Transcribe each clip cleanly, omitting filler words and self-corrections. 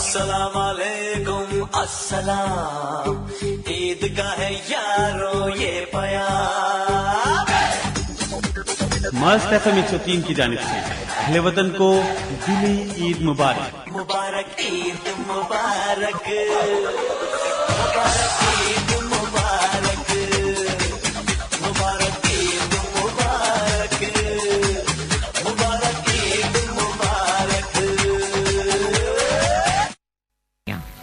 अस्सलाम वालेकुम अस्सलाम ईद का है यारो ये प्यार मस्त एफएम 103 की जानिब से अहले वतन को दिली ईद मुबारक मुबारक ईद मुबारक मुबारक ईद मुबारक मुबारक ईद मुबारक मुबारक ईद मुबारक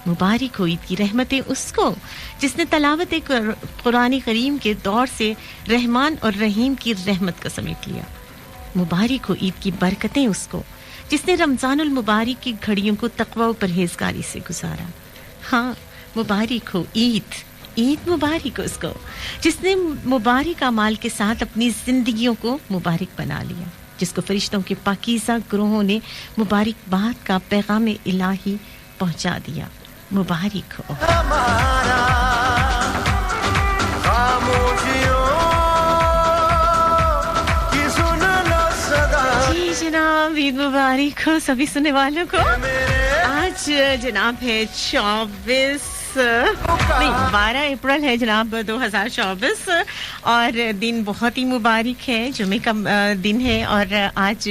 मुबारक हो ईद की रहमतें उसको जिसने तलावत कुरान करीम के दौर से रहमान और रहीम की रहमत का समेट लिया। मुबारक हो ईद की बरकतें उसको जिसने रमजानुल मुबारक की घड़ियों को तकवा और परहेजगारी से गुजारा। हाँ, मुबारक हो ईद, ईद मुबारक हो उसको जिसने मुबारक अमाल के साथ अपनी जिंदगियों को मुबारक बना लिया, जिसको फरिश्तों के पाकीज़ा ग्रोहों ने मुबारकबाद का पैगाम इलाही पहुंचा दिया। मुबारक हो। जी जनाब, ईद मुबारक हो सभी सुनने वालों को। आज जनाब है 12 अप्रैल है जनाब 2024 और दिन बहुत ही मुबारक है, जुमे का दिन है और आज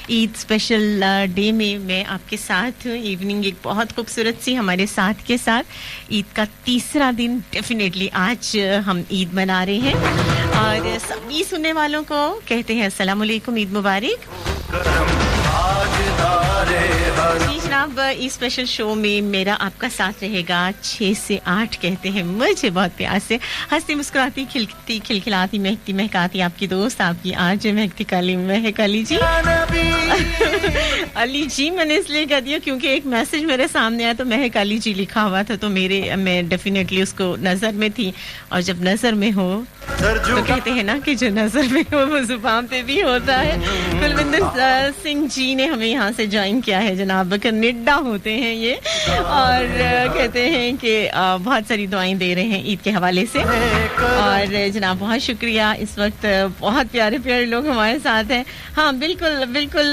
ईद स्पेशल डे में मैं आपके साथ इवनिंग एक बहुत खूबसूरत सी हमारे साथ के साथ ईद का तीसरा दिन डेफिनेटली आज हम ईद मना रहे हैं और सभी सुनने वालों को कहते हैं अस्सलाम वालेकुम, ईद मुबारक। जी जनाब, इस स्पेशल शो में मेरा आपका साथ रहेगा 6 से 8 कहते हैं मुझे बहुत प्यार से, हंसती मुस्कुराती खिलती खिलखिलाती महकती महकाती आपकी दोस्त आपकी आज महकती काली महक अली जी। अली जी मैंने इसलिए कह दिया क्योंकि एक मैसेज मेरे सामने आया तो महक अली जी लिखा हुआ था तो मैं डेफिनेटली उसको नजर में थी और जब नजर में हो तो कहते हैं ना कि जो नजर में हो वो जुबान पे भी होता है। कुलविंदर सिंह जी ने हमें यहाँ से ज्वाइन किया है जनाब, कनेडा होते हैं ये और कहते हैं कि बहुत सारी दुआएं दे रहे हैं ईद के हवाले से और जनाब बहुत शुक्रिया। इस वक्त बहुत प्यारे प्यारे लोग हमारे साथ हैं। हाँ बिल्कुल बिल्कुल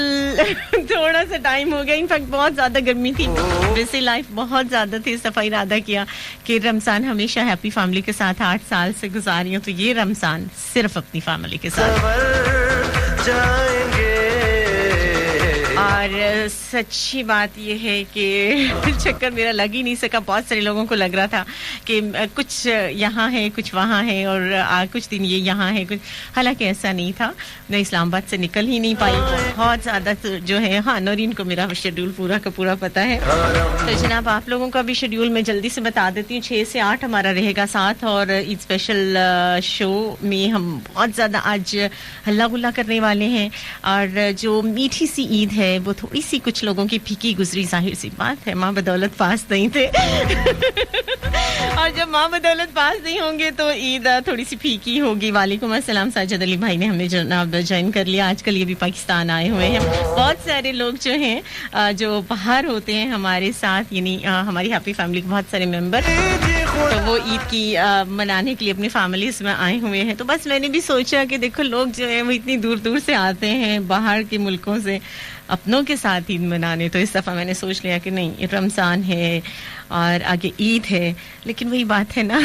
थोड़ा सा टाइम हो गया, इनफैक्ट बहुत ज़्यादा गर्मी थी, वैसे लाइफ बहुत ज़्यादा थी। सफ़ा इरादा किया कि रमज़ान हमेशा हैप्पी फैमिली के साथ 8 साल से गुजारी हूँ तो ये रमज़ान सिर्फ अपनी फैमिली के साथ। और सच्ची बात यह है कि चक्कर मेरा लग ही नहीं सका। बहुत सारे लोगों को लग रहा था कि कुछ यहाँ है कुछ वहाँ है और कुछ दिन ये यहाँ है कुछ, हालांकि ऐसा नहीं था। मैं इस्लामाबाद से निकल ही नहीं पाई, बहुत ज़्यादा जो है। हाँ, नौरीन को मेरा शेड्यूल पूरा का पूरा पता है तो जनाब आप लोगों का भी शेड्यूल मैं जल्दी से बता देती हूँ। 6 से 8 हमारा रहेगा साथ और ईद स्पेशल शो में हम बहुत ज़्यादा आज हल्ला गुल्ला करने वाले हैं और जो मीठी सी ईद है वो थोड़ी सी कुछ लोगों की फीकी गुजरी, जाहिर सी बात है, माँ बदौलत पास नहीं थे और जब माँ बदौलत पास नहीं होंगे तो ईद थोड़ी सी फीकी होगी। वालेकुम अस्सलाम, साजिद अली भाई ने हमें जनाब ज्वाइन कर लिया। आजकल ये भी पाकिस्तान आए हुए हैं। बहुत सारे लोग जो हैं जो बाहर होते हैं हमारे साथ, यानी हमारी हैप्पी फैमिली के बहुत सारे मेंबर, तो वो ईद की मनाने के लिए अपनी फैमिलीज में आए हुए हैं। तो बस मैंने भी सोचा कि देखो लोग जो है वो इतनी दूर दूर से आते हैं बाहर के मुल्कों से अपनों के साथ ईद मनाने, तो इस दफ़ा मैंने सोच लिया कि नहीं, रमज़ान है और आगे ईद है, लेकिन वही बात है ना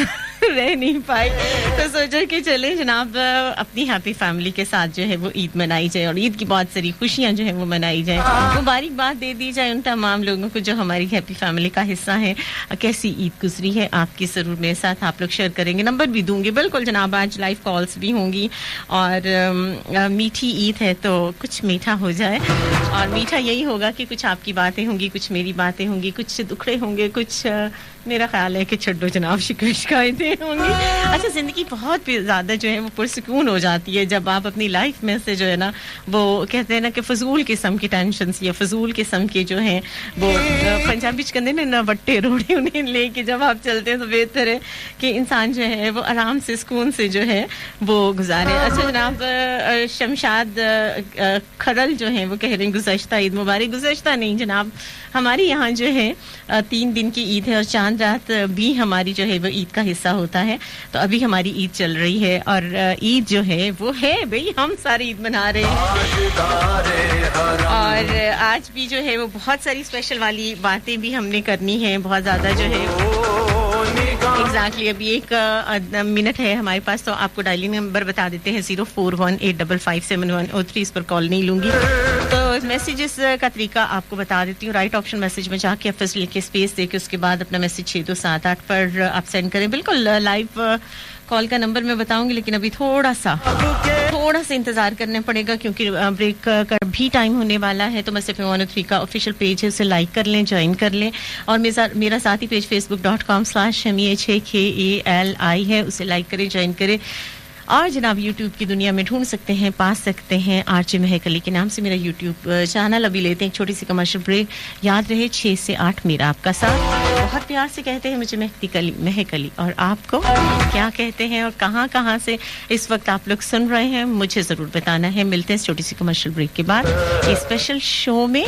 रह नहीं पाई तो सोचा कि चले जनाब अपनी हैप्पी फैमिली के साथ जो है वो ईद मनाई जाए और ईद की बहुत सारी खुशियां जो है वो मनाई जाए, मुबारकबाद दे दी जाए उन तमाम लोगों को जो हमारी हैप्पी फैमिली का हिस्सा है। कैसी ईद गुजरी है आपकी ज़रूर मेरे साथ आप लोग शेयर करेंगे, नंबर भी दूंगी बिल्कुल जनाब। आज लाइव कॉल्स भी होंगी और मीठी ईद है तो कुछ मीठा हो जाए और मीठा यही होगा कि कुछ आपकी बातें होंगी, कुछ मेरी बातें होंगी, कुछ दुखड़े होंगे, कुछ मेरा ख्याल है कि छड्डो जनाब शिकायतें होंगी। अच्छा, जिंदगी बहुत ज़्यादा जो है वो पुरसुकून हो जाती है जब आप अपनी लाइफ में से जो है ना वो कहते हैं ना कि फजूल किस्म की टेंशन या फजूल किस्म के जो हैं वो पंजाबी कहते हैं ना वट्टे रोड़े उन्हें लेके जब आप चलते हैं तो बेहतर है कि इंसान जो है वो आराम से सुकून से जो है वो गुजारे। अच्छा जनाब, शमशाद खरल जो है वो कह रहे हैं गुज़श्ता ईद मुबारक। गुज़श्ता नहीं जनाब, हमारे यहाँ जो है 3 दिन की ईद है और चांद चांद रात भी हमारी जो है वो ईद का हिस्सा होता है. तो अभी हमारी ईद चल रही है और ईद जो है वो है भाई हम सारे ईद मना रहे हैं और आज भी जो है वो बहुत सारी स्पेशल वाली बातें भी हमने करनी है. बहुत ज़्यादा जो है एग्जैक्टली अभी 1 मिनट है हमारे पास. तो आपको डायलिंग नंबर बता देते हैं 0418557103. इस पर कॉल नहीं लूंगी. तो मैसेजेस का तरीका आपको बता देती हूँ. राइट ऑप्शन मैसेज में जाके फर्स्ट लिख स्पेस देके उसके बाद अपना मैसेज 6278 पर आप सेंड करें. बिल्कुल लाइव कॉल का नंबर मैं बताऊंगी लेकिन अभी थोड़ा सा इंतजार करना पड़ेगा क्योंकि ब्रेक का भी टाइम होने वाला है. तो मस्ट एफएम 103 का ऑफिशियल पेज है उसे लाइक कर लें, ज्वाइन कर लें और मेरा साथी पेज facebook.com/MEHKALI है उसे लाइक करें, ज्वाइन करें. और जनाब YouTube की दुनिया में ढूंढ सकते हैं, पा सकते हैं आरजे महक अली के नाम से मेरा YouTube चैनल. अभी लेते हैं एक छोटी सी कमर्शियल ब्रेक. याद रहे 6 से 8 मेरा आपका साथ. बहुत प्यार से कहते हैं मुझे महक अली और आपको क्या कहते हैं और कहाँ से इस वक्त आप लोग सुन रहे हैं मुझे ज़रूर बताना है. मिलते हैं छोटी सी कमर्शियल ब्रेक के बाद इस स्पेशल शो में.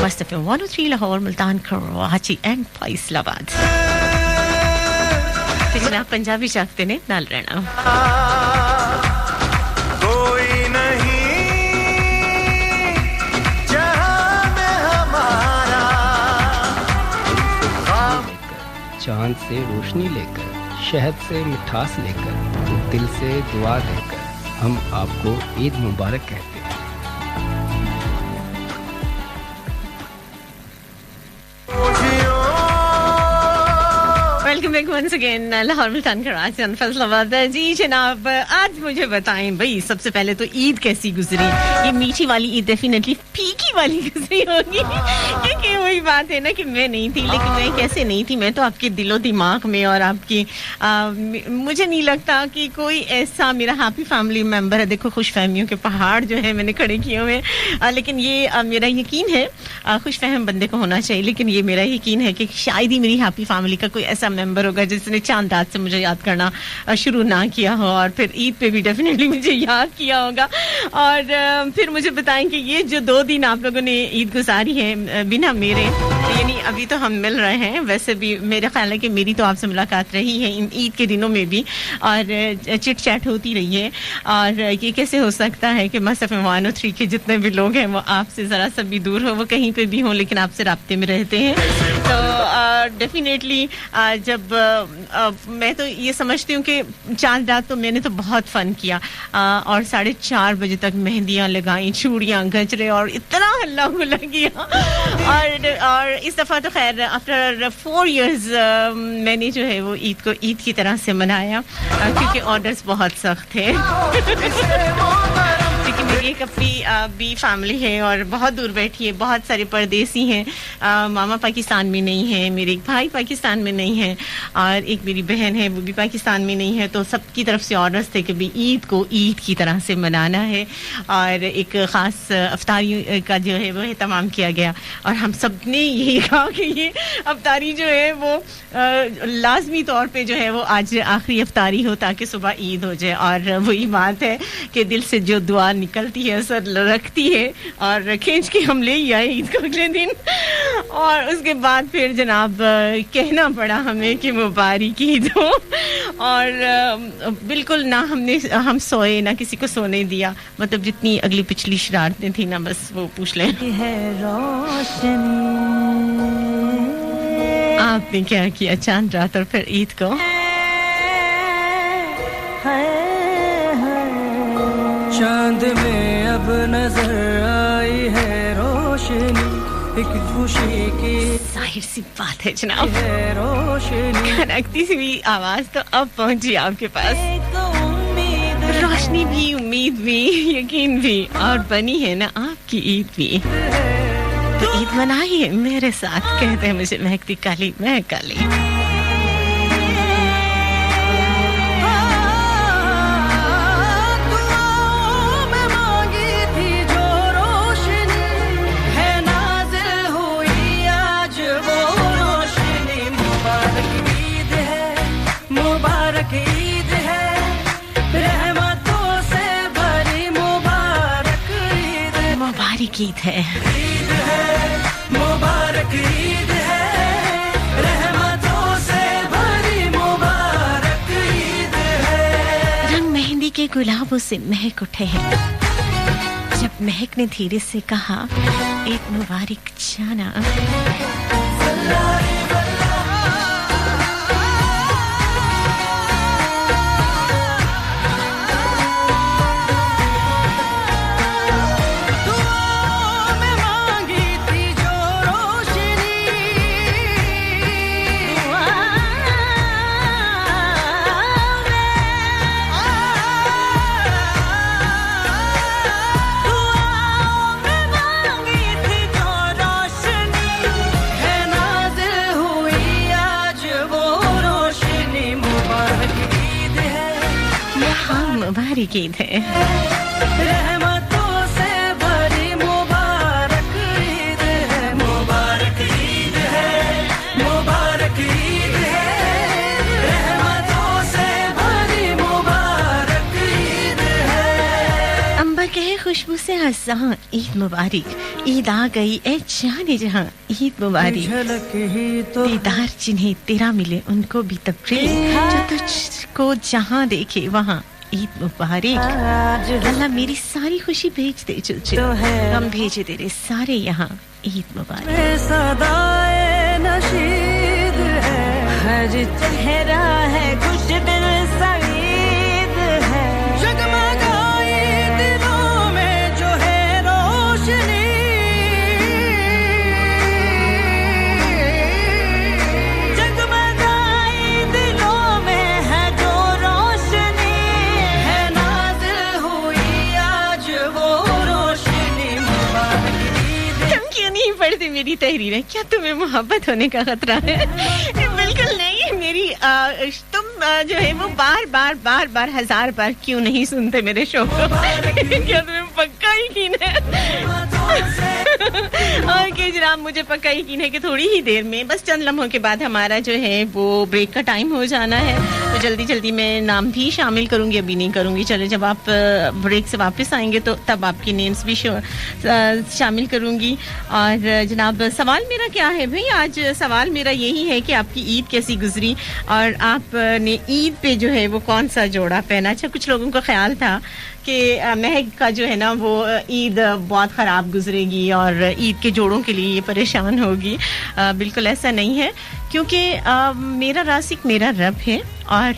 मस्त एफएम 103 लाहौर, मुल्तान, कराची एंड फैसलाबाद. जनाब पंजाबी चाहते ने नाल रहना. कोई नहीं जहां में हमारा. चांद से रोशनी लेकर, शहद से मिठास लेकर, दिल से दुआ देकर हम आपको ईद मुबारक कहते हैं. Welcome back once again Lahore, Multan, Karachi and Faisalabad. जी जनाब आज मुझे बताएं भाई सबसे पहले तो ईद कैसी गुजरी. ये मीठी वाली ईद डेफिनेटली फीकी वाली गुजरी होगी क्योंकि वही बात है ना कि मैं नहीं थी. लेकिन मैं कैसे नहीं थी, मैं तो आपके दिलो दिमाग में और आपकी मुझे नहीं लगता कि कोई ऐसा मेरा हैप्पी फैमिली मेम्बर है. देखो खुशफहमियों के पहाड़ जो है मैंने खड़े किए हुए हैं लेकिन ये मेरा यकीन है खुशफहम बंदे को होना चाहिए. लेकिन ये मेरा यकीन है कि शायद ही मेरी हैप्पी फैमिली का कोई ऐसा मेंबर होगा जिसने चांद रात से मुझे याद करना शुरू ना किया हो और फिर ईद पे भी डेफिनेटली मुझे याद किया होगा. और फिर मुझे बताएं कि ये जो 2 दिन आप लोगों ने ईद गुजारी है बिना मेरे, यानी अभी तो हम मिल रहे हैं, वैसे भी मेरा ख्याल है कि मेरी तो आपसे मुलाकात रही है इन ईद के दिनों में भी और चिट चैट होती रही है. और ये कैसे हो सकता है कि मस्त एफएम 103 के जितने भी लोग हैं वो आपसे ज़रा सा भी दूर हो, वो कहीं पे भी हों लेकिन आपसे राब्ते में रहते हैं. तो डेफिनेटली जब मैं तो ये समझती हूँ कि चांद रात तो मैंने तो बहुत फन किया और 4:30 बजे तक मेहंदियाँ लगाई, चूड़ियाँ, गजरे और इतना हल्ला गुल्ला किया. और इस दफ़ा तो खैर आफ्टर 4 years मैंने जो है वो ईद को ईद की तरह से मनाया क्योंकि ऑर्डर्स बहुत सख्त थे. क्योंकि मेरी एक अपनी भी फैमिली है और बहुत दूर बैठी है, बहुत सारे परदेसी हैं. मामा पाकिस्तान में नहीं है, मेरे एक भाई पाकिस्तान में नहीं है और एक मेरी बहन है वो भी पाकिस्तान में नहीं है. तो सबकी तरफ से ऑर्डर्स थे कि भी ईद को ईद की तरह से मनाना है और एक ख़ास अफ्तारी का जो है वो एहतमाम किया गया. और हम सब ने यही कहा कि ये अफ्तारी जो है वो लाजमी तौर पे जो है वो आज आखिरी अफ्तारी हो ताकि सुबह ईद हो जाए. और वही बात है कि दिल से जो दुआ निकलती है असर रखती है और खींच के हम ले ही आए ईद को अगले दिन. और उसके बाद फिर जनाब कहना पड़ा हमें कि मुबारक ईद हो. और बिल्कुल ना हम सोए ना किसी को सोने दिया. मतलब जितनी अगली पिछली शरारतें थी ना बस वो पूछ लें. आपने क्या किया चांद रात और फिर ईद को? चांद में अब नजर आई है रोशनी, एक खुशी की जाहिर सी बात है जनाब, रोशनी खनकती हुई आवाज तो अब पहुंची आपके पास. रोशनी भी, उम्मीद भी, यकीन भी और बनी है ना आपकी ईद भी. तो ईद मनाइए मेरे साथ. कहते हैं मुझे महकती काली महक काली. मुबारक ईद है, मुबारक ईद है, रहमतों ये गुलाबों से महक उठे हैं। जब महक ने धीरे से कहा, ईद मुबारक जाना। मुबारक ईद है। रहमतों से भरी मुबारक ईद है, मुबारक ईद है, मुबारक ईद है। रहमतों से भरी मुबारक ईद है। अंबर के खुशबू से हंसा, ईद मुबारक। ईद आ गई ए जाने जहां, ईद मुबारक। झलक ही तो दीदार जिन्हें तेरा मिले उनको भी तबरीक, जो तुझको जहां देखे वहां ईद मुबारक। अल्लाह मेरी सारी खुशी भेज दे तुझे, हम भेजे तेरे सारे यहाँ ईद मुबारक। सदाए नशीद है, चेहरा है खुश दिल सईद है। जगमगाई दिलों में जो है रोशनी, जगमगाई दिलों में है जो रोशनी, है नाज़िल हुई आज वो रोशनी। मुबारक ईद। तुम क्यों नहीं पढ़ते मेरी तहरीरें? क्या तुम्हें मोहब्बत होने का खतरा है? बिल्कुल नहीं। मेरी तुम जो है वो बार बार हजार बार क्यों नहीं सुनते मेरे शो को? क्या तुम्हें पक्का यकीन है? और कि जनाब मुझे पक्का यकीन है कि थोड़ी ही देर में, बस चंद लम्हों के बाद हमारा जो है वो ब्रेक का टाइम हो जाना है। तो जल्दी जल्दी मैं नाम भी शामिल करूंगी, अभी नहीं करूंगी। चलो जब आप ब्रेक से वापस आएंगे तो तब आपके नेम्स भी शामिल करूंगी। और जनाब सवाल मेरा क्या है भाई? आज सवाल मेरा यही है कि आपकी ईद कैसी गुजरी और आपने ईद पे जो है वो कौन सा जोड़ा पहना? अच्छा, कुछ लोगों का ख्याल था कि महक का जो है ना वो ईद बहुत ख़राब गुजरेगी और ईद के जोड़ों के लिए ये परेशान होगी। बिल्कुल ऐसा नहीं है, क्योंकि मेरा रासिक मेरा रब है और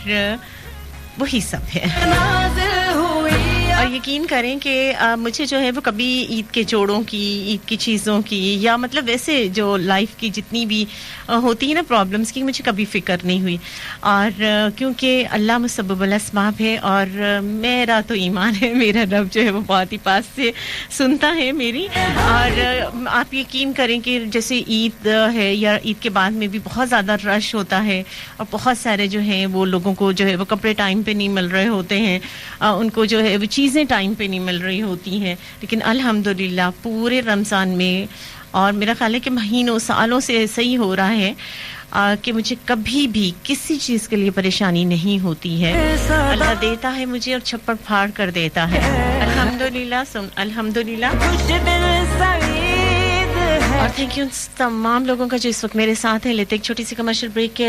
वही सब है। और यकीन करें कि मुझे जो है वो कभी ईद के जोड़ों की, ईद की चीज़ों की, या मतलब वैसे जो लाइफ की जितनी भी होती है ना प्रॉब्लम्स की, मुझे कभी फिक्र नहीं हुई। और क्योंकि अल्लाह मुसब्बिबुल अस्बाब है और मेरा तो ईमान है, मेरा रब जो है वो बहुत ही पास से सुनता है मेरी। और आप यकीन करें कि जैसे ईद है या ईद के बाद में भी बहुत ज़्यादा रश होता है और बहुत सारे जो हैं वो लोगों को जो है वो कपड़े टाइम पे नहीं मिल रहे होते हैं, उनको जो है वो चीज़ें टाइम पे नहीं मिल रही होती हैं। लेकिन अल्हम्दुलिल्लाह पूरे रमज़ान में, और मेरा ख्याल है कि महीनों सालों से ऐसा ही हो रहा है कि मुझे कभी भी किसी चीज़ के लिए परेशानी नहीं होती है। अल्लाह देता है मुझे और छप्पड़ फाड़ कर देता है। अल्हम्दुलिल्लाह सुन अल्हम्दुलिल्लाह। और थैंक यू तमाम लोगों का जो इस वक्त मेरे साथ हैं। लेते एक छोटी सी कमर्शियल ब्रेक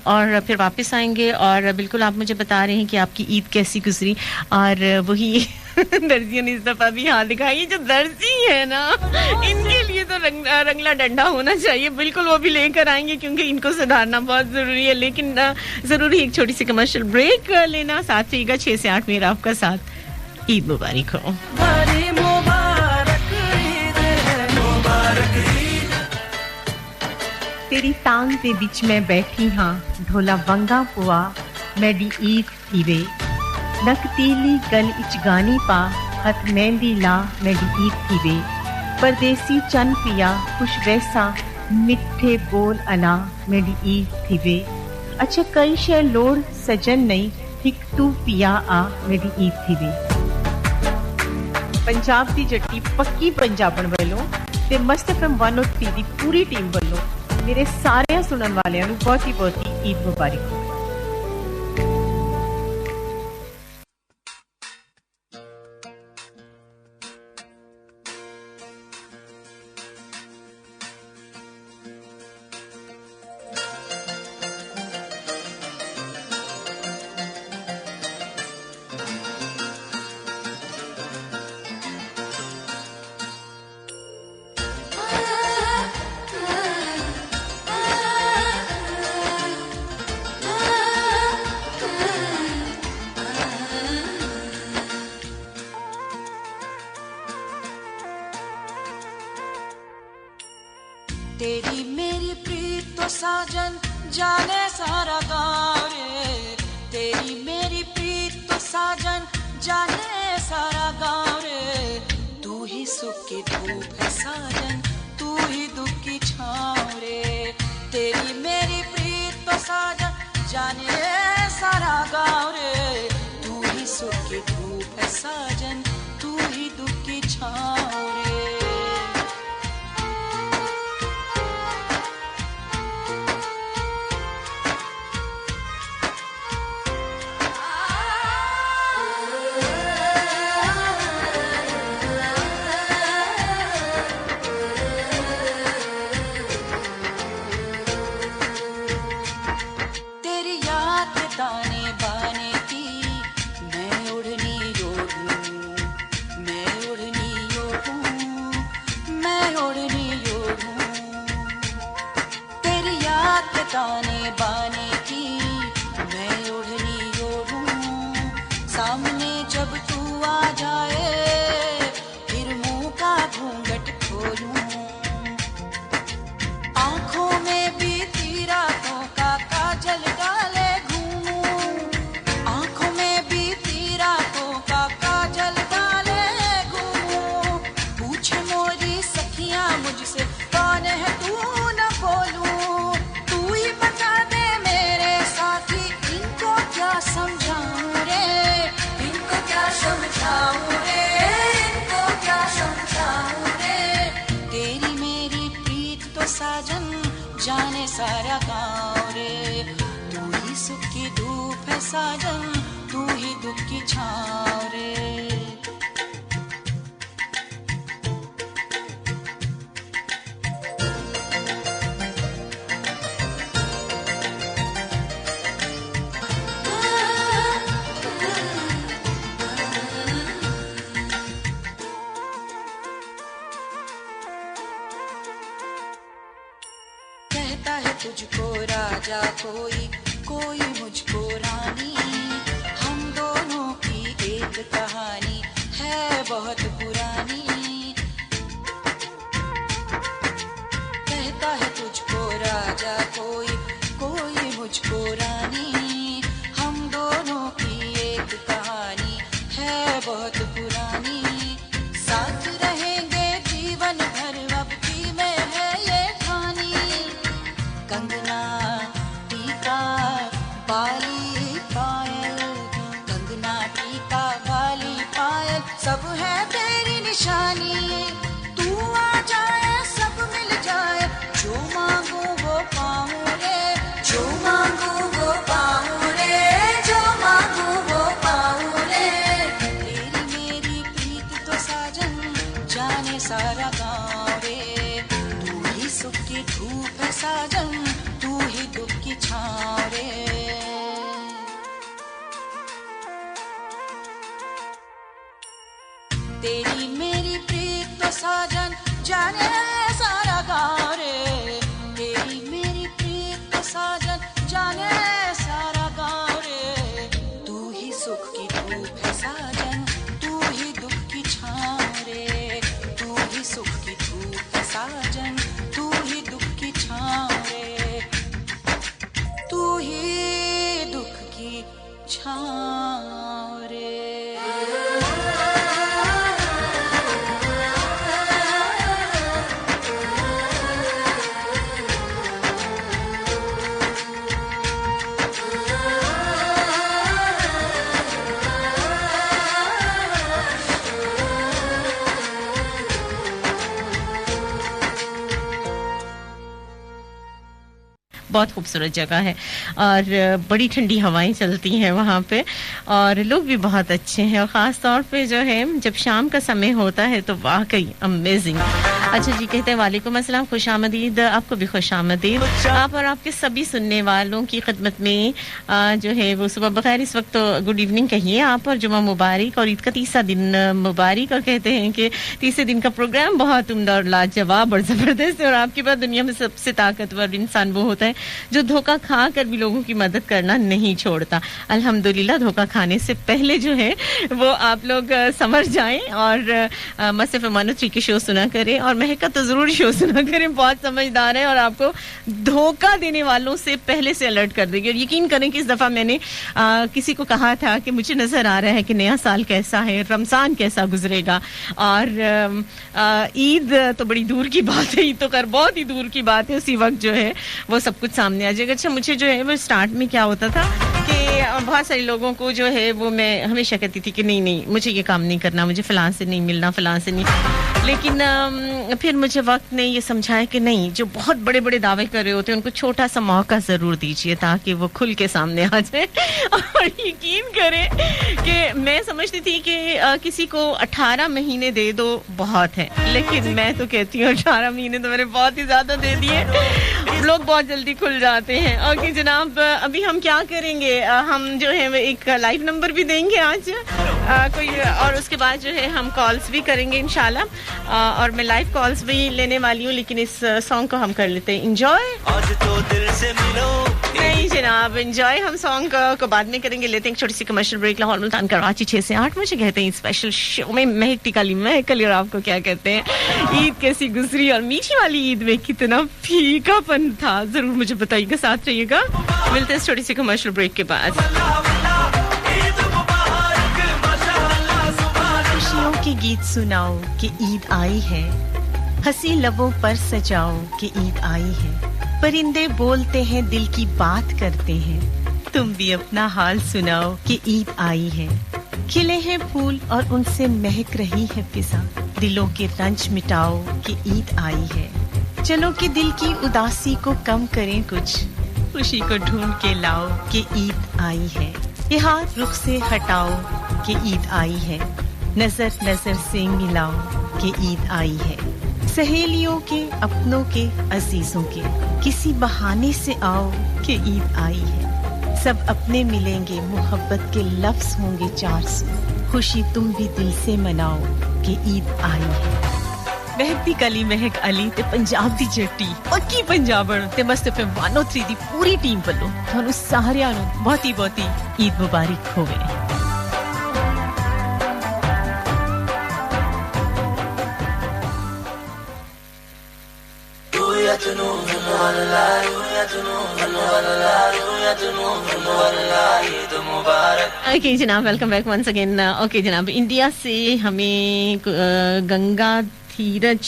और फिर वापस आएंगे। और बिल्कुल आप मुझे बता रहे हैं कि आपकी ईद कैसी गुजरी। और वही दर्जियों ने इस दफा भी हाथ दिखाई। ये जो दर्जी है ना, इनके लिए तो रंगला डंडा होना चाहिए। बिल्कुल वो भी लेकर आएंगे क्योंकि इनको सुधारना बहुत जरूरी है। लेकिन जरूरी एक छोटी सी कमर्शियल ब्रेक लेना। साथ रहिएगा 6 से 8 मेरा आपका साथ। ईद मुबारक हो। तेरी टांग दे विच मैं बैठी हाँ, ढोला वंगा पुआ मैडी ईद थी वे। नक तीली गल इच गानी पा, हथ मेहंदी ला मैडी ईद थी वे। परदेसी चन पिया खुश वैसा, मिठे बोल अला मैडी ईद थी वे। अच्छा कई शे लोड़ सजन नहीं, हिक तू पिया आ मैडी ईद थी वे। पंजाब दी जट्टी पक्की पंजाबण वालों ते मस्त एफएम 103 दी पूरी टीम वालों मेरे सारे सुनन वालियां नूं बहुत ही ईद मुबारक हो। तेरी मेरी प्रीत तो साजन जाने सारा गाँव रे, तेरी मेरी प्रीत तो साजन जाने सारा गाँव रे, तू ही सुख की धूप है साजन, तू ही दुख की छाँव रे, तेरी मेरी प्रीत तो साजन जाने सारा गाँव रे, तू ही सुख की धूप है साजन, तू ही दुख की छाँव रे। ताने बाने की मैं ओढ़नी ओढ़ूं, सामने जब तू आ जाए फिर मुंह का घूंघट खोलूं, आंखों में बीती रातों का काजल डाले घूमूं, आंखों में बीती रातों का काजल डाले घूमूं, पूछे मोरी सखियां मुझसे कौन है तू न बोलूं, समझाऊं रे, इनको क्या समझाऊं रे, इनको क्या समझाऊं रे, तेरी मेरी प्रीत तो साजन जाने सारा गाँव रे, तू ही सुख की धूप है साजन, तू ही दुख की छाँव रे। तुझको राजा कोई कोई मुझको रानी, हम दोनों की एक कहानी है बहुत पुरानी, कहता है तुझको राजा कोई कोई मुझको रानी, हम दोनों की एक कहानी है बहुत पुरानी, साथ रहेंगे जीवन भर अब की में है ये ठानी, कंगना टीका बाली पायल, कंगना टीका बाली पायल सब है तेरी निशानी, तू आ जाए सब मिल जाए, जो मांगू वो पाऊं रे, जो मांगू वो पाऊं रे, जो मांगू वो पाऊं रे, तेरी मेरी प्रीत तो साजन जाने सारा गाँव रे, तू ही सुख की धूप है साजन, तू ही दुख की छाँव रे। तेरी मेरी प्रीत तो साजन जाने सारा गाँव रे, तेरी मेरी प्रीत तो साजन जाने सारा गाँव रे, तू ही सुख की धूप है साजन, तू ही दुख की छाँव रे, तू ही सुख की धूप है साजन, तू ही दुख की छाँव रे, तू ही दुख की छाँव रे। बहुत खूबसूरत जगह है और बड़ी ठंडी हवाएं चलती हैं वहाँ पे और लोग भी बहुत अच्छे हैं और ख़ास तौर पे जो है जब शाम का समय होता है तो वाकई अमेजिंग। अच्छा जी कहते हैं वालेकुम अस्सलाम, खुशामदीद, आपको भी खुशामदीद। आप और आपके सभी सुनने वालों की खिदमत में जो है वो सुबह बखैर, इस वक्त तो गुड इवनिंग कहिए आप और जुमा मुबारक और ईद का तीसरा दिन मुबारक। और कहते हैं कि तीसरे दिन का प्रोग्राम बहुत उम्दा और लाजवाब और ज़बरदस्त है और आपके पास दुनिया में सबसे ताकतवर इंसान वो होता है जो धोखा खा कर भी लोगों की मदद करना नहीं छोड़ता। अल्हम्दुलिल्लाह धोखा खाने से पहले जो है वो आप लोग समझ जाएं और मसफ़ मानो 3 के शो सुना करें। और महक का तो जरूर शो सुना करें, बहुत समझदार है और आपको धोखा देने वालों से पहले से अलर्ट कर देगी। और यकीन करें कि इस दफा मैंने किसी को कहा था कि मुझे नजर आ रहा है कि नया साल कैसा है, रमजान कैसा गुजरेगा, और ईद तो बड़ी दूर की बात है, ईद तो खैर बहुत ही दूर की बात है, उसी वक्त जो है वो सब कुछ सामने आ जाएगा। अच्छा, मुझे जो है वो स्टार्ट में क्या होता था कि बहुत सारे लोगों को जो है वो मैं हमेशा कहती थी कि नहीं नहीं मुझे ये काम नहीं करना, मुझे फलां से नहीं मिलना, फलां से नहीं, लेकिन फिर मुझे वक्त ने ये समझाया कि नहीं, जो बहुत बड़े बड़े दावे कर रहे होते हैं उनको छोटा सा मौका जरूर दीजिए ताकि वो खुल के सामने आ जाए। और यकीन करें कि मैं समझती थी कि किसी को 18 महीने दे दो बहुत है, लेकिन मैं तो कहती हूँ 18 महीने तो मैंने बहुत ही ज्यादा दे दिए, लोग बहुत जल्दी खुल जाते हैं। ओके जनाब, अभी हम क्या करेंगे, हम जो है एक लाइव नंबर भी देंगे आज कोई, और उसके बाद जो है हम कॉल्स भी करेंगे इंशाल्लाह, और मैं लाइव कॉल्स भी लेने वाली हूँ, लेकिन इस सॉन्ग को हम कर लेते हैं एंजॉय। आज तो दिल से मिलो। नहीं जनाब, एंजॉय हम सॉन्ग को बाद में करेंगे, लेते हैं एक छोटी सी कमर्शियल ब्रेक। लाहौर मुल्तान कराची 6 से 8 मुझे कहते हैं स्पेशल शो में महक टिकाली महकली, और आपको क्या कहते हैं, ईद कैसी गुजरी, और मीठी वाली ईद में कितना फीकापन था, जरूर मुझे बताइएगा, साथ रहिएगा। मिलते हैं इस छोटी सी कमर्शियल ब्रेक के बाद। खुशियों के गीत सुनाओ कि ईद आई है, हंसी लबों पर सजाओ कि ईद आई है, परिंदे बोलते हैं दिल की बात करते हैं, तुम भी अपना हाल सुनाओ कि ईद आई है, खिले हैं फूल और उनसे महक रही है फिजा, दिलों के रंज मिटाओ कि ईद आई है, चलो कि दिल की उदासी को कम करें कुछ, खुशी को ढूंढ के लाओ कि ईद आई है, ये हाथ रुख से हटाओ कि ईद आई है, नजर नजर से मिलाओ कि ईद आई है, सहेलियों के अपनों के अजीजों के किसी बहाने से आओ कि ईद आई है, सब अपने मिलेंगे मोहब्बत के लफ्ज होंगे 400, खुशी तुम भी दिल से मनाओ कि ईद आई है। महक दी कली महक अली ते पंजाब दी जट्टी पक्की पंजाबण ते मस्त एफएम 103 दी पूरी टीम ਵੱਲੋਂ ਤੁਹਾਨੂੰ ਸਾਰਿਆਂ ਨੂੰ ਬਹੁਤੀ ईद मुबारक होवे। ओके जनाब, welcome back once again. Okay जनाब, इंडिया से हमें गंगा धीरज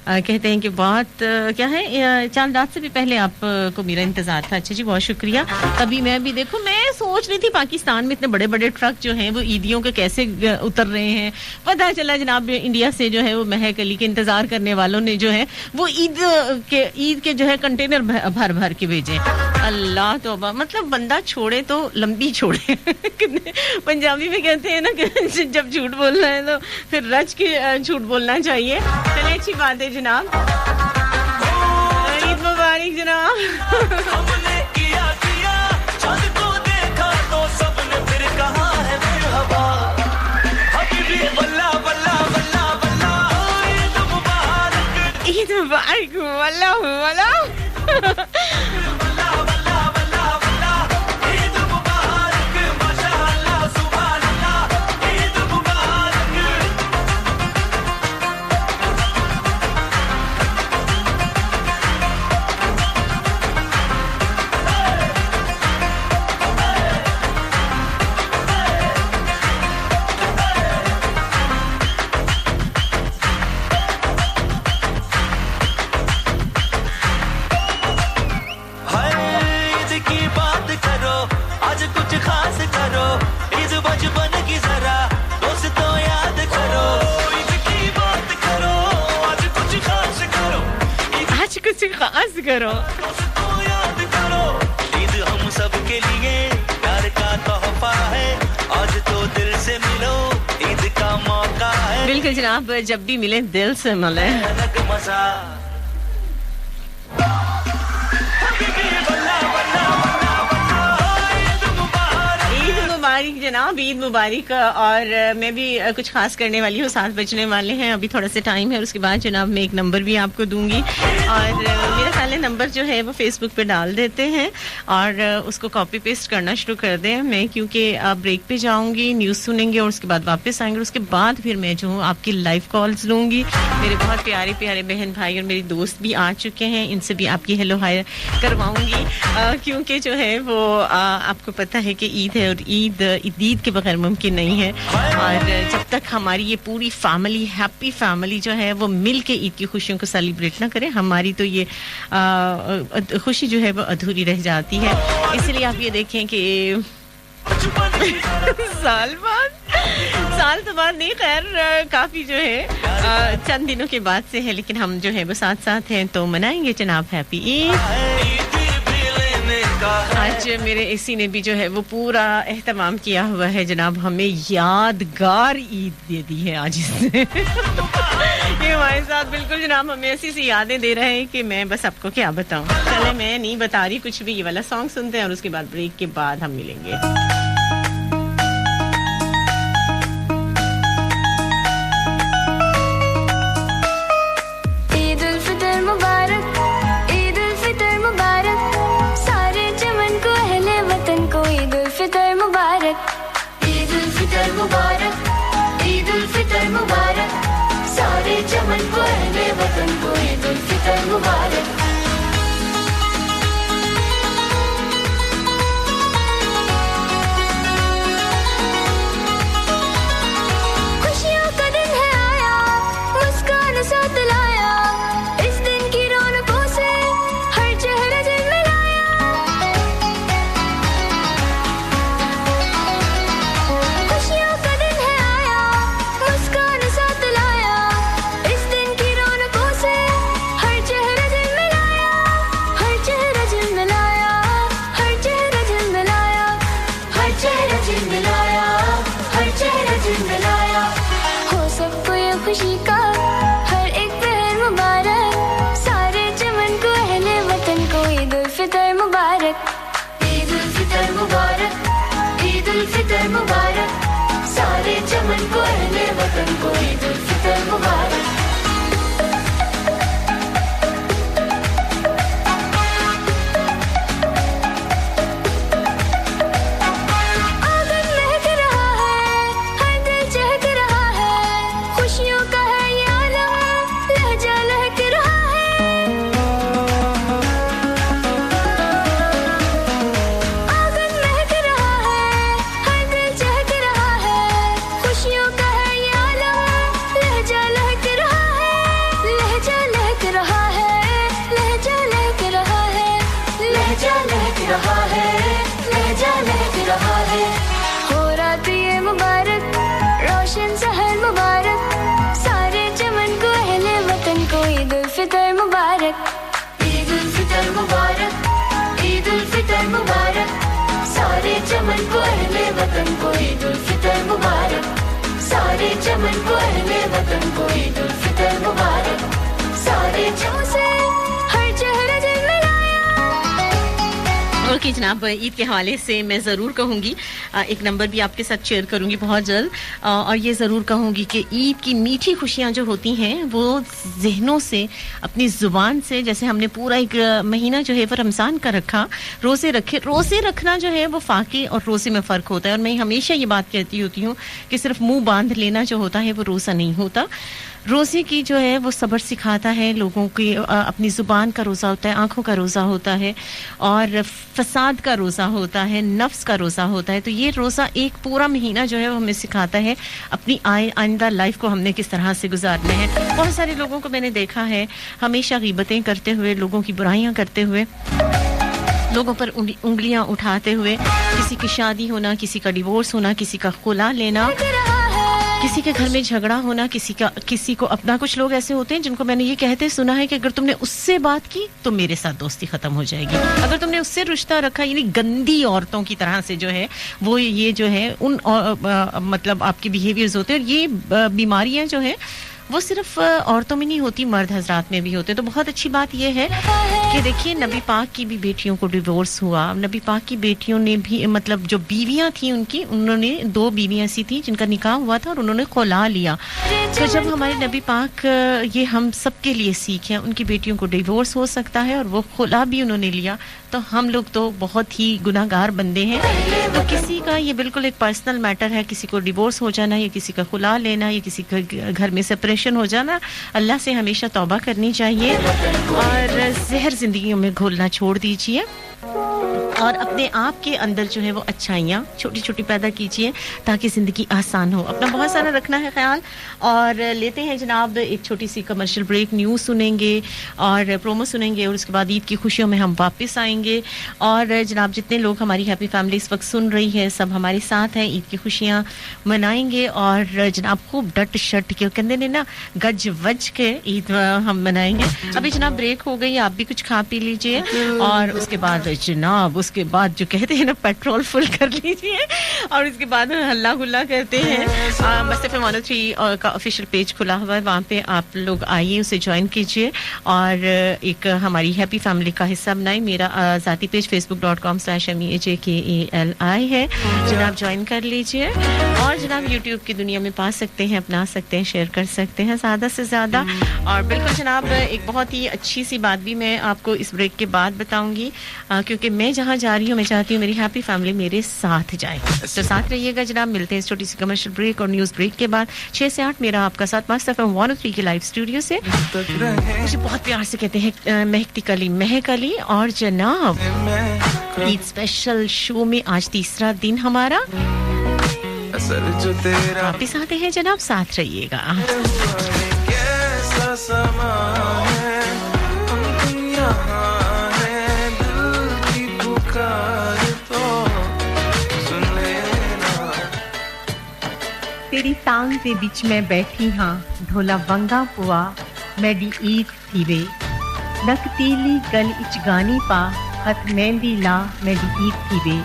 कहते हैं कि बहुत क्या है, 4 रात से भी पहले आपको मेरा इंतजार था। अच्छा जी, बहुत शुक्रिया। अभी मैं भी देखो, मैं सोच रही थी पाकिस्तान में इतने बड़े बड़े ट्रक जो हैं वो ईदियों के कैसे उतर रहे हैं, पता चला जनाब इंडिया से जो है वो महक अली के इंतजार करने वालों ने जो है वो ईद के जो है कंटेनर भर भर के भेजे। अल्लाह तौबा, मतलब बंदा छोड़े तो लंबी छोड़े। पंजाबी में कहते हैं ना कि जब झूठ बोलना है तो फिर रच के झूठ बोलना चाहिए। चलिए, अच्छी बात है जनाब, ईद मुबारक जनाब। हमने किया चांद को देखा तो सबने फिर कहा है मरहबा, हबीबी वल्ला वल्ला वल्ला वल्ला, ईद मुबारक, ईद मुबारक, वल्ला वल्ला खास करो, याद करो, ईद हम सब के लिए प्यार का तोहफा है, आज तो दिल से मिलो, ईद का मौका है। बिल्कुल जनाब, जब भी मिले दिल से मिले। अलग मजा, ईद मुबारक जनाब, ईद मुबारक। और मैं भी कुछ खास करने वाली हूँ। 7 बजने वाले हैं, अभी थोड़ा सा टाइम है, और उसके बाद जनाब मैं एक नंबर भी आपको दूंगी, और मेरा ख्याल है नंबर जो है वो फेसबुक पे डाल देते हैं और उसको कॉपी पेस्ट करना शुरू कर दें। मैं क्योंकि ब्रेक पे जाऊंगी, न्यूज़ सुनेंगे और उसके बाद वापस आएंगे, उसके बाद फिर मैं जो हूँ आपकी लाइव कॉल्स लूँगी। मेरे बहुत प्यारे प्यारे बहन भाई और मेरी दोस्त भी आ चुके हैं, इनसे भी आपकी हेलो हाय करवाऊंगी, क्योंकि जो है वो आपको पता है कि ईद है, और ईद के बगैर मुमकिन नहीं है। और जब तक हमारी ये पूरी फैमिली, हैप्पी फैमिली जो है वो मिल के ईद की खुशियों को सेलिब्रेट ना करे, हमारी तो ये खुशी जो है वो अधूरी रह जाती है। इसलिए आप ये देखें कि साल तो बाद नहीं, खैर काफी जो है चंद दिनों के बाद से है, लेकिन हम जो है वो साथ साथ हैं, तो मनाएंगे जनाब हैप्पी ईद। आज मेरे एसी ने भी जो है वो पूरा एहतमाम किया हुआ है जनाब, हमें यादगार ईद दे दी है आज इसने। ये हमारे साथ बिल्कुल जनाब हमें ऐसी सी यादें दे रहे हैं कि मैं बस आपको क्या बताऊं। चले, मैं नहीं बता रही कुछ भी, ये वाला सॉन्ग सुनते हैं और उसके बाद ब्रेक के बाद हम मिलेंगे। चमन को अहले वतन को ईद उल फितर मुबारक। खुशियों का दिन है आया, मुस्कान साथ लाया, इस दिन की रौनकों से हर चेहरा झिलमिलाया। खुशियों का दिन है आया, मुस्कान साथ लाया, खुशी का हर एक पहर मुबारक, सारे चमन को अहले वतन को ईद उल फितर मुबारक। ईद उल फितर मुबारक, ईद उल फितर मुबारक, सारे चमन को अहले वतन को ईद उल फितर मुबारक। चमन को अहले वतन को ईद उल फितर मुबारक, सारे चमन को अहले वतन को ईद उल फितर मुबारक, सारे चमन से हर चेहरा झिलमिलाया। ओके जनाब, ईद के हवाले से मैं ज़रूर कहूँगी, एक नंबर भी आपके साथ शेयर करूँगी बहुत जल्द, और ये ज़रूर कहूँगी कि ईद की मीठी खुशियाँ जो होती हैं वो जहनों से, अपनी ज़ुबान से, जैसे हमने पूरा एक महीना जो है वो रमज़ान का रखा, रोज़े रखे, रोज़े रखना जो है वो फाके और रोज़े में फ़र्क होता है। और मैं हमेशा ये बात कहती होती हूँ कि सिर्फ मुँह बांध लेना जो होता है वो रोज़ा नहीं होता। रोज़े की जो है वो सब्र सिखाता है लोगों की, अपनी ज़ुबान का रोज़ा होता है, आँखों का रोज़ा होता है, और फसाद का रोज़ा होता है, नफ्स का रोज़ा होता है। तो ये रोज़ा एक पूरा महीना जो है वो हमें सिखाता है अपनी आइंदा लाइफ को हमने किस तरह से गुजारना है। बहुत सारे लोगों को मैंने देखा है हमेशा गीबतें करते हुए, लोगों की बुराइयां करते हुए, लोगों पर उंगलियां उठाते हुए, किसी की शादी होना, किसी का डिवोर्स होना, किसी का खुला लेना, किसी के घर में झगड़ा होना, किसी को अपना। कुछ लोग ऐसे होते हैं जिनको मैंने ये कहते सुना है कि अगर तुमने उससे बात की तो मेरे साथ दोस्ती खत्म हो जाएगी, अगर तुमने उससे रिश्ता रखा, यानी गंदी औरतों की तरह से जो है वो ये जो है उन मतलब आपके बिहेवियर्स होते हैं। और ये बीमारियां जो है वो सिर्फ औरतों में नहीं होती, मर्द हजरात में भी होते। तो बहुत अच्छी बात यह है कि देखिए नबी पाक की भी बेटियों को डिवोर्स हुआ। नबी पाक की बेटियों ने भी मतलब जो बीवियां थी उनकी, उन्होंने 2 बीवियां ऐसी थी जिनका निकाह हुआ था और उन्होंने खुला लिया। तो जब हमारे नबी पाक, ये हम सब के लिए सीख है, उनकी बेटियों को डिवोर्स हो सकता है और वो खुला भी उन्होंने लिया, तो हम लोग तो बहुत ही गुनाहगार बंदे हैं। तो किसी का ये बिल्कुल एक पर्सनल मैटर है, किसी को डिवोर्स हो जाना या किसी का खुला लेना या किसी का घर में सेपरेशन हो जाना, अल्लाह से हमेशा तौबा करनी चाहिए और जहर जिंदगी में घोलना छोड़ दीजिए और अपने आप के अंदर जो है वो अच्छाइयाँ छोटी छोटी पैदा कीजिए ताकि ज़िंदगी आसान हो। अपना बहुत सारा रखना है ख्याल। और लेते हैं जनाब एक छोटी सी कमर्शियल ब्रेक, न्यूज़ सुनेंगे और प्रोमो सुनेंगे और उसके बाद ईद की खुशियों में हम वापस आएंगे। और जनाब जितने लोग हमारी हैप्पी फैमिली इस वक्त सुन रही है सब हमारे साथ हैं, ईद की खुशियाँ मनाएंगे और जनाब खूब डट शट के कहते हैं ना गज वज के ईद हम मनाएंगे। अभी जनाब ब्रेक हो गई, आप भी कुछ खा पी लीजिए और उसके बाद जनाब उसके बाद जो कहते हैं ना पेट्रोल फुल कर लीजिए और उसके बाद हल्ला गुल्ला करते हैं। मुस्तफा 103 का ऑफिशियल पेज खुला हुआ है, वहाँ पे आप लोग आइए, उसे ज्वाइन कीजिए और एक हमारी हैप्पी फैमिली का हिस्सा बनाएं। मेरा ज़ाती पेज facebook.com/meajakali है, जनाब ज्वाइन कर लीजिए और जनाब यूट्यूब की दुनिया में पा सकते हैं, अपना सकते हैं, शेयर कर सकते हैं ज़्यादा से ज़्यादा। और बिल्कुल जनाब एक बहुत ही अच्छी सी बात भी मैं आपको इस ब्रेक के बाद बताऊंगी, क्योंकि मैं जहाँ जा रही हूँ मैं चाहती हूँ मेरी हैप्पी फैमिली मेरे साथ जाए। तो साथ रहिएगा जनाब, मिलते हैं इस छोटी सी कमर्शियल ब्रेक और न्यूज़ ब्रेक के बाद 6 से 8 मेरा आपका साथ मस्त FM 103 के लाइव स्टूडियो से। मुझे बहुत प्यार से कहते हैं महकती कली महक अली। और जनाब ईद स्पेशल शो में आज तीसरा दिन हमारा वापिस आते हैं जनाब, साथ रहिएगा। तेरी टांग दे बिच में बैठी हाँ, ढोला वंगा पुआ मैडी ईद थी वे, नक तीली गल इच गानी पा, हथ मेहंदी ला मैडी ईद थी वे,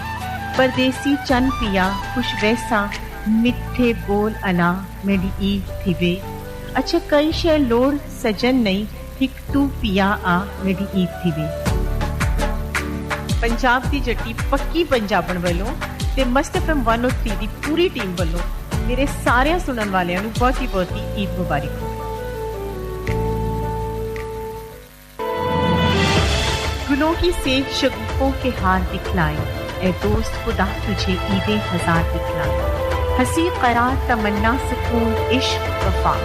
परदेसी चन पिया खुश वैसा, मिठे बोल अला मैडी ईद थी वे, अच्छा कई शे लोड़ सजन नहीं, हिक तू पिया आ मैडी ईद थी वे। पंजाब दी जट्टी पक्की पंजाबण वालों ते मस्त FM 103 दी पूरी टीम वालों मेरे सारे सुनने वाले बहुत ही ईद मुबारक हो। गुलों की सेज शगुफों के हार दिखलाए, ए दोस्त खुदा तुझे ईदे हजार दिखलाए, हंसी करार तमन्ना सुकून इश्क वफा,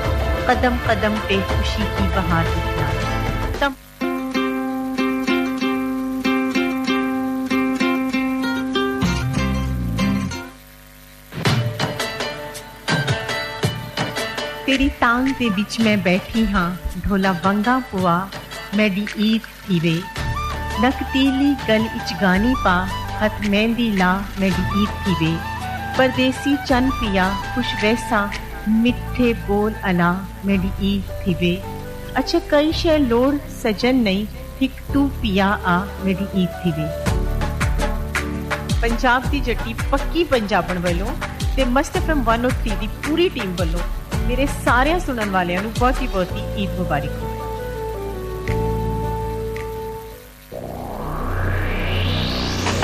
कदम कदम पे खुशी की बहार दिखलाए। तेरी टांग दे बिच में बैठी हाँ, ढोला वंगा पुआ मैडी ईद थी वे, नक तीली गल इच गानी पा, हथ मेहंदी ला मैडी ईद थी वे, परदेसी चन पिया खुश वैसा, मिठे बोल अला मैडी ईद थी वे, अच्छा कई शे लोड़ सजन नहीं, हिक तू पिया आ मैडी ईद थी वे। पंजाब दी जट्टी पक्की पंजाबण वालों ते मस्त FM 103 दी पूरी टीम वालों मेरे सारे सुनने वाले बहुत ही ईद मुबारक हो।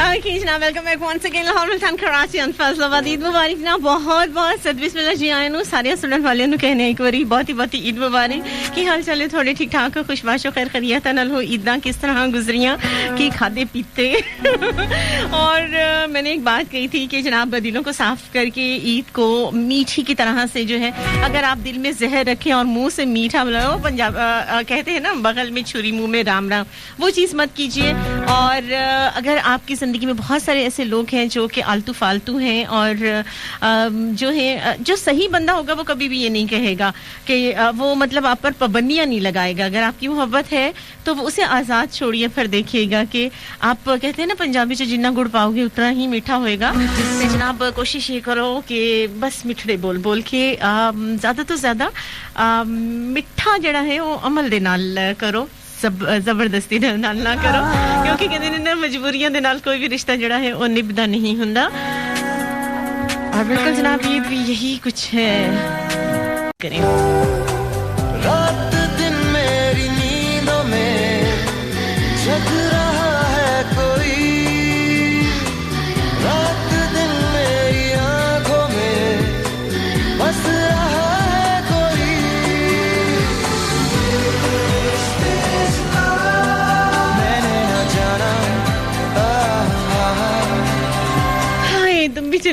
Okay, जनाब welcome back once again Lahore Multan Karachi and Faisalabad. Eid मुबारक जनाब, बहुत बहुत सद बिस्मिल्लाह जी आए नु सारे सुनने वाले नु कहने एक बारी बहुत ही ईद मुबारक। की हाल चाल है? थोड़े ठीक ठाक हो, खुशबाशो खैर खैरियत नल हो? ईदां किस तरह गुजरियां, की खादे पीते और मैंने एक बात कही थी कि जनाब दिलों को साफ करके ईद को मीठी की तरह से जो है, अगर आप दिल में जहर रखें और मुंह से मीठा बुलाओ, पंजाब कहते हैं ना बगल में छुरी मुंह में राम राम, वो चीज़ मत कीजिए। और अगर आपकी ज़िंदगी में बहुत सारे ऐसे लोग हैं जो कि आलतू फालतू हैं और जो है, जो सही बंदा होगा वो कभी भी ये नहीं कहेगा कि वो मतलब आप पर पाबंदियां नहीं लगाएगा। अगर आपकी मोहब्बत है तो वो उसे आज़ाद छोड़िए, फिर देखिएगा कि आप कहते हैं ना पंजाबी से जितना गुड़ पाओगे उतना ही मीठा होएगा। तो जनाब कोशिश ये करो कि बस मिठड़े बोल बोल के ज़्यादा तो ज़्यादा मिठा जड़ा है वो अमल दे नाल करो, जबरदस्ती नाल ना करो, क्योंकि कहते हैं ना मजबूरियां दे नाल कोई भी रिश्ता जड़ा है वो निभदा नहीं हुंदा। और बिल्कुल जनाब ये भी यही कुछ है। करें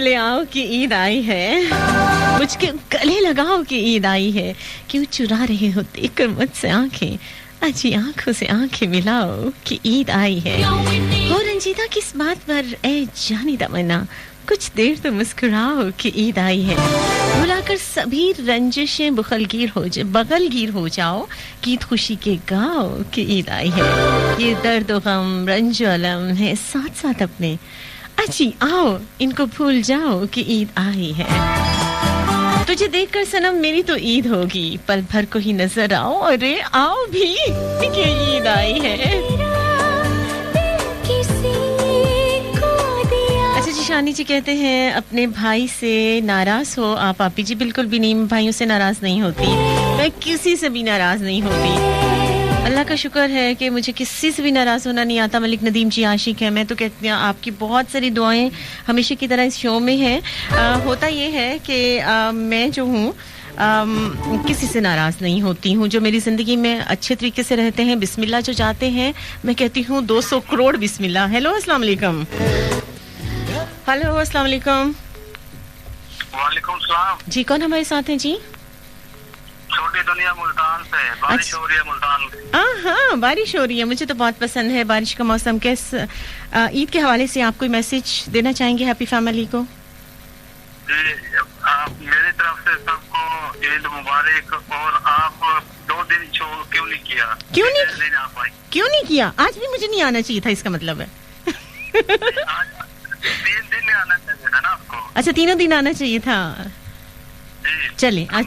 चले आओ कि ईद आई है, मुझके गले लगाओ कि ईद आई है, क्यों चुरा रहे हो देखकर मुझसे आंखें, अच्छी आंखों से आंखें मिलाओ कि ईद आई है। हो रंजीदा किस बात पर ए जानी तमन्ना, कुछ देर तो मुस्कुराओ कि ईद आई है। बुलाकर सभी रंजिशें बगलगीर हो जाओ, गीत खुशी के गाओ कि ईद आई है। ये दर्द गम रंज अलम है साथ साथ अपने, अच्छी आओ इनको भूल जाओ कि ईद आई है। तुझे देखकर सनम मेरी तो ईद होगी, पल भर को ही नजर आओ, अरे आओ भी कि ईद आई है। अच्छा जी, शानी जी कहते हैं अपने भाई से नाराज हो आप? आपी जी बिल्कुल भी नहीं, भाइयों से नाराज नहीं होती, मैं किसी से भी नाराज नहीं होती। अल्लाह का शुक्र है कि मुझे किसी से भी नाराज होना नहीं आता। मलिक नदीम जी आशिक है, मैं तो कहती हूँ आपकी बहुत सारी दुआएं हमेशा की तरह इस शो में है। होता ये है कि मैं जो हूँ किसी से नाराज नहीं होती हूँ। जो मेरी जिंदगी में अच्छे तरीके से रहते हैं, बिस्मिल्लाह जो जाते हैं, मैं कहती हूँ 200 करोड़ बिस्मिल्लाह। हेलो अस्सलाम वालेकुम। हेलो अस्सलाम वालेकुम। वालेकुम सलाम जी, कौन हमारे साथ हैं जी? छोटी दुनिया मुल्तान से, बारिश हो रही है मुल्तान में। हाँ, बारिश हो रही है, मुझे तो बहुत पसंद है बारिश का मौसम। कैस ईद के हवाले से आप कोई मैसेज देना चाहेंगे हैप्पी फैमिली को? आप मेरी तरफ से सबको ईद मुबारक। और आप 2 दिन शो क्यों नहीं किया? क्यों नहीं किया? आज भी मुझे नहीं आना चाहिए था, इसका मतलब है 3 दिन आना चाहिए था ना आपको। अच्छा, 3 दिन आना चाहिए था। चले आज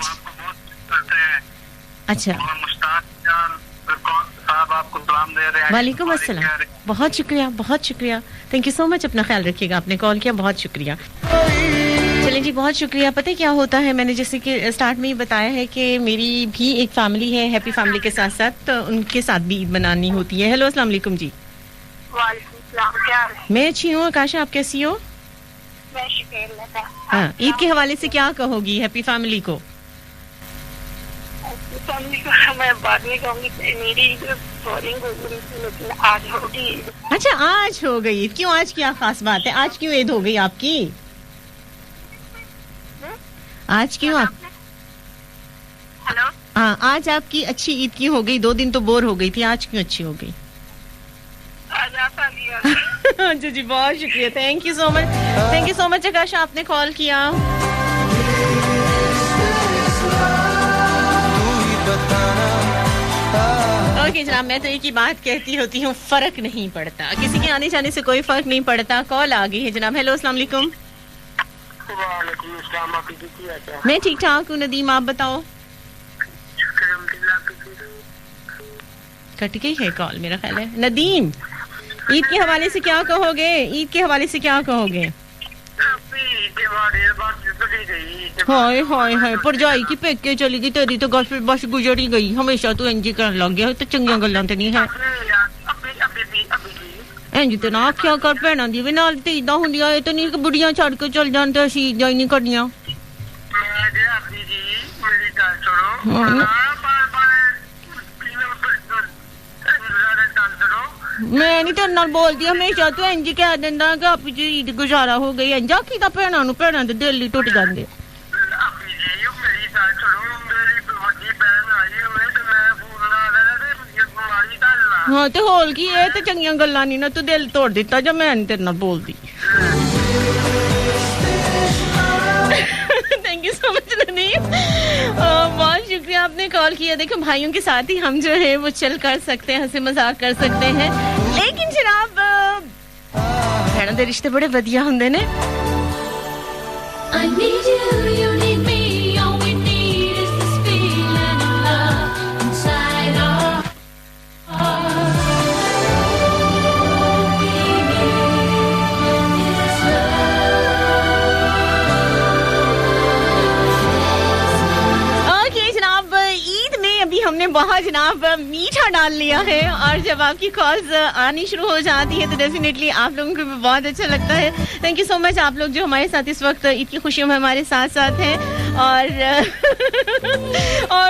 अच्छा, मुश्ताक साहब आपको सलाम दे रहे हैं। वालेकुम अस्सलाम, बहुत शुक्रिया, थैंक यू सो मच, अपना ख्याल रखिएगा। आपने कॉल किया, बहुत शुक्रिया। चलें जी, बहुत शुक्रिया। पता है क्या होता है, मैंने जैसे कि स्टार्ट में ही बताया है कि मेरी भी एक फैमिली है, हैप्पी फैमिली के साथ साथ तो उनके साथ भी ईद मनानी होती है। हेलो अस्सलाम वालेकुम जी। वालेकुम सलाम, क्या है? मैं अच्छी हूँ, आकाशा आप कैसी हो? मैं शुक्र। हाँ, ईद के हवाले से क्या कहोगी हैप्पी फैमिली को? फैमिली को मैं बाद में कहूँगी, मेरी बोरिंग हो गई लेकिन आज होगी। अच्छा, आज हो गई। क्यों, आज क्या खास बात है? आज क्यों ईद हो गई आपकी? आज क्यों आप? हेलो, हाँ, आज आपकी अच्छी ईद क्यों हो गई? 2 दिन तो बोर हो गई थी, आज क्यों अच्छी हो गई? आज आप आ गई। जी जी, बहुत शुक्रिया, थैंक यू सो मच आकाशा, आपने कॉल किया। ओके जनाब, मैं तो एक ही बात कहती होती हूँ, फर्क नहीं पड़ता, किसी के आने जाने से कोई फर्क नहीं पड़ता। कॉल आ गई है जनाब। हेलो अस्सलाम वालेकुम। वालेकुम अस्सलाम, आप मैं ठीक ठाक हूँ, नदीम आप बताओ। कट गई है कॉल मेरा ख्याल है। नदीम, ईद के हवाले से क्या कहोगे? ईद के हवाले से क्या कहोगे? हाय हाय हाय, भरजाई की पेके चली गई, तेरी तो गल बस गुजर ही गई। हमेशा तू इंज करन लग गया, तो चंगियां गल्लां ते नहीं है। इंज ते ना आख्या कर, भैणां दी भी नाल ते इदां हुंदियां, ए ते नहीं कि बुढ़ियां छड़ के चल जान ते असीं इदां ही नहीं करनियां। मैं नहीं तेरे नाल बोलदी, हमेशा तू इंज कह दिंदा कि आपी जी ईद गुजारा हो गई। इंज आखीदा भैणां दे दिल ही टुट जांदे। हाँ ते होल की, ये ते चंगियां गल्लां नहीं ना, तू दिल तोड़ दिता जब मैं नहीं तेरे नाल बोलदी। Thank you so much Nadeem, बहुत शुक्रिया आपने कॉल किया। देखो भाइयों के साथ ही हम जो है वो चल कर सकते हैं, हंसी मजाक कर सकते हैं, लेकिन जनाब भैणों दे रिश्ते बड़े वधिया हुंदे ने। हमने बहुत जनाब मीठा डाल लिया है, और जब आपकी कॉल्स आनी शुरू हो जाती है तो डेफिनेटली आप लोगों को भी बहुत अच्छा लगता है। थैंक यू सो मच आप लोग जो हमारे साथ इस वक्त ईद की खुशियों में हमारे साथ साथ हैं। और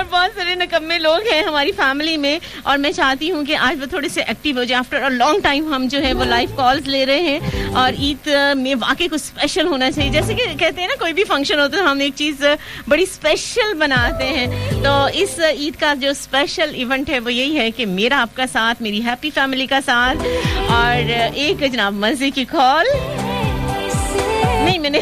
बहुत सारे नकम्मे लोग हैं हमारी फैमिली में, और मैं चाहती हूँ कि आज वो थोड़े से एक्टिव हो जाए। आफ्टर अ लॉन्ग टाइम हम जो है वो लाइव कॉल्स ले रहे हैं, और ईद में वाकई कुछ स्पेशल होना चाहिए। जैसे कि कहते हैं ना, कोई भी फंक्शन होता है हम एक चीज़ बड़ी स्पेशल बनाते हैं, तो इस ईद का जो स्पेशल इवेंट है वो यही है कि मेरा आपका साथ, मेरी हैप्पी फैमिली का साथ, और एक जनाब मजे की कॉल नहीं मैंने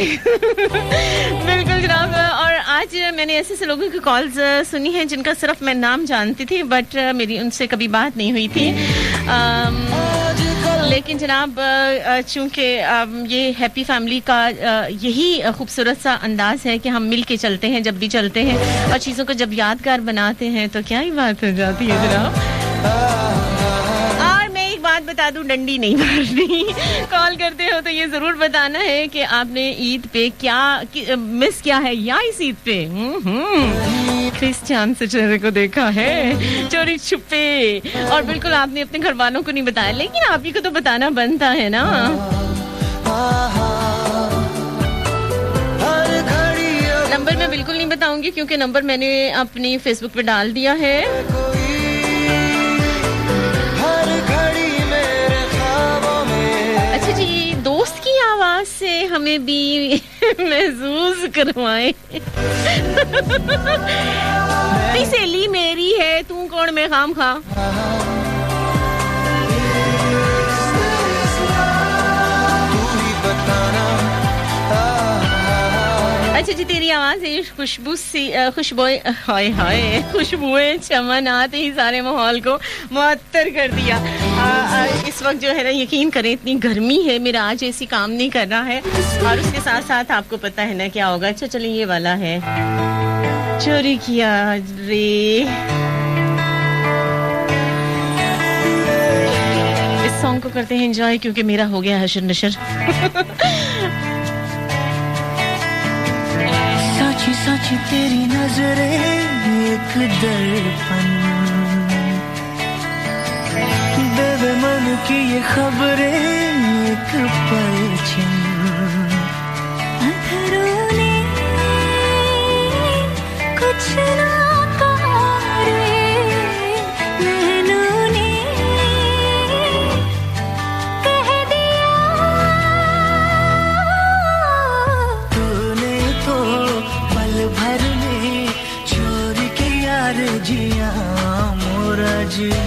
बिल्कुल जनाब। और आज मैंने ऐसे लोगों की कॉल्स सुनी हैं जिनका सिर्फ मैं नाम जानती थी, बट मेरी उनसे कभी बात नहीं हुई थी। लेकिन जनाब चूंकि ये हैप्पी फैमिली का यही खूबसूरत सा अंदाज है कि हम मिल के चलते हैं जब भी चलते हैं, और चीज़ों को जब यादगार बनाते हैं तो क्या ही बात हो जाती है जनाब। बात बता दूं, डंडी नहीं मारनी। कॉल करते हो तो ये जरूर बताना है कि आपने ईद पे क्या मिस किया है, या इस ईद पे किस चांद से चेहरे को देखा है चोरी छुपे, और बिल्कुल आपने अपने घर वालों को नहीं बताया, लेकिन आप ही को तो बताना बनता है ना। नंबर मैं बिल्कुल नहीं बताऊंगी क्योंकि नंबर मैंने अपनी फेसबुक पे डाल दिया है। दोस्त की आवाज से हमें भी महसूस करवाए। सहेली मेरी है, तू कौन मैं खाम खा। अच्छा जी, तेरी आवाज है खुशबू सी खुशबुएं, हाय हाय खुशबुएं चमन आते ही सारे माहौल को मुअत्तर कर दिया। इस वक्त जो है ना, यकीन करें इतनी गर्मी है, मेरा आज ऐसी काम नहीं कर रहा है, और उसके साथ साथ आपको पता है ना क्या होगा। अच्छा चलिए, ये वाला है चोरी किया रे। इस सॉन्ग को करते हैं एंजॉय क्योंकि मेरा हो गया हशर नशर। साची साची तेरी नजरें एक दर्पण, देवे मन की ये खबरें एक परछन, अंधेरों ने कुछ ना कहा रे, नैनों ने कह दिया, तूने तो पल भर में चोरी किया रे जिया मोरा जिया।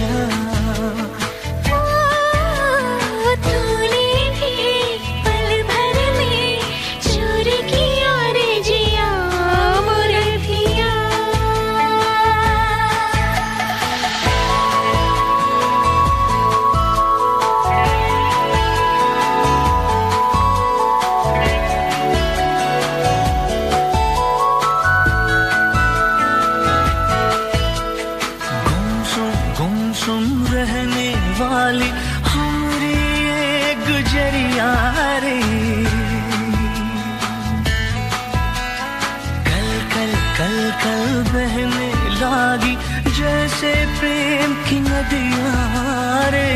जैसे प्रेम की नदियां रे,